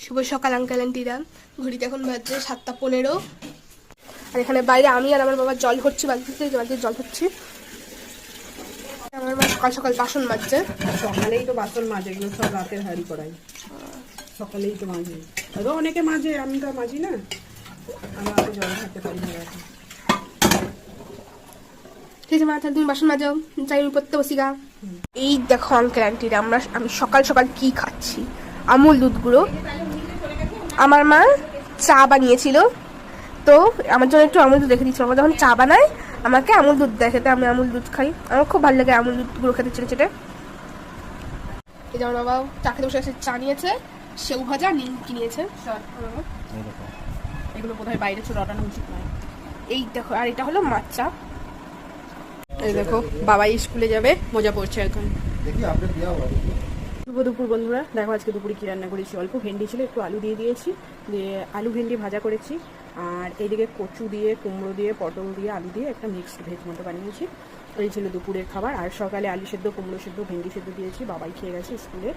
শুভ সকাল আঙ্কেল আন্টিরা। ঘড়িতে এখন বাজছে 7:15। আর এখানে বাইরে আমি আর আমার বাবা জল ভরছি বালতিতে, বালতিতে জল ভরছি। আমার মা সকাল সকাল বাসন মাজছে। সকালেই তো বাসন মাজে, এগুলো সব রাতের হাঁড়ি করাই, সকালেই তো মাজে। আরও অনেকে মাজে, আমি তো মাজি না, আমার তো জল থাকতে পারি না এখন। ঠিক আছে মা, তাহলে তুমি বাসন মাজাও, যাই আমি পড়তে বসি গা। এই দেখো আঙ্কেল আন্টিরা, আমি সকাল সকাল কি খাচ্ছি। আমুল দুধ গুঁড়ো। আমার মা চা বানিয়েছিল, তো আমার জন্য একটু আমুল দুধ রেখে দিচ্ছিল। আমার যখন চা বানায় আমাকে আমুল দুধ দেয় খেতে, আমি আমুল দুধ খাই। আমার খুব ভালো লাগে আমুল দুধ গুঁড়ো খেতে চেটে চেটে। এই যে আমার বাবা চা খেতে বসে চা নিয়েছে, সেউ ভাজা নিমকি নিয়েছে। এগুলো বোধহয় বাইরে ছিল, অটানো উচিত নয়। এই দেখো, আর এটা হলো মাছ চা। এই দেখো বাবাই স্কুলে যাবে, মজা পড়ছে এখন। শুভ দুপুর বন্ধুরা, দেখো আজকে দুপুরে কি রান্না করেছি। অল্প ভেন্ডি ছিল, একটু আলু দিয়ে দিয়েছি, দিয়ে আলু ভেন্ডি ভাজা করেছি। আর এইদিকে কচু দিয়ে, কুমড়ো দিয়ে, পটল দিয়ে, আলু দিয়ে একটা মিক্সড ভেজ মতো বানিয়েছি। এই ছিল দুপুরের খাবার। আর সকালে আলু সেদ্ধ, কুমড়ো সেদ্ধ, ভেন্ডি সেদ্ধ দিয়েছি, বাবাই খেয়ে গেছে স্কুলে।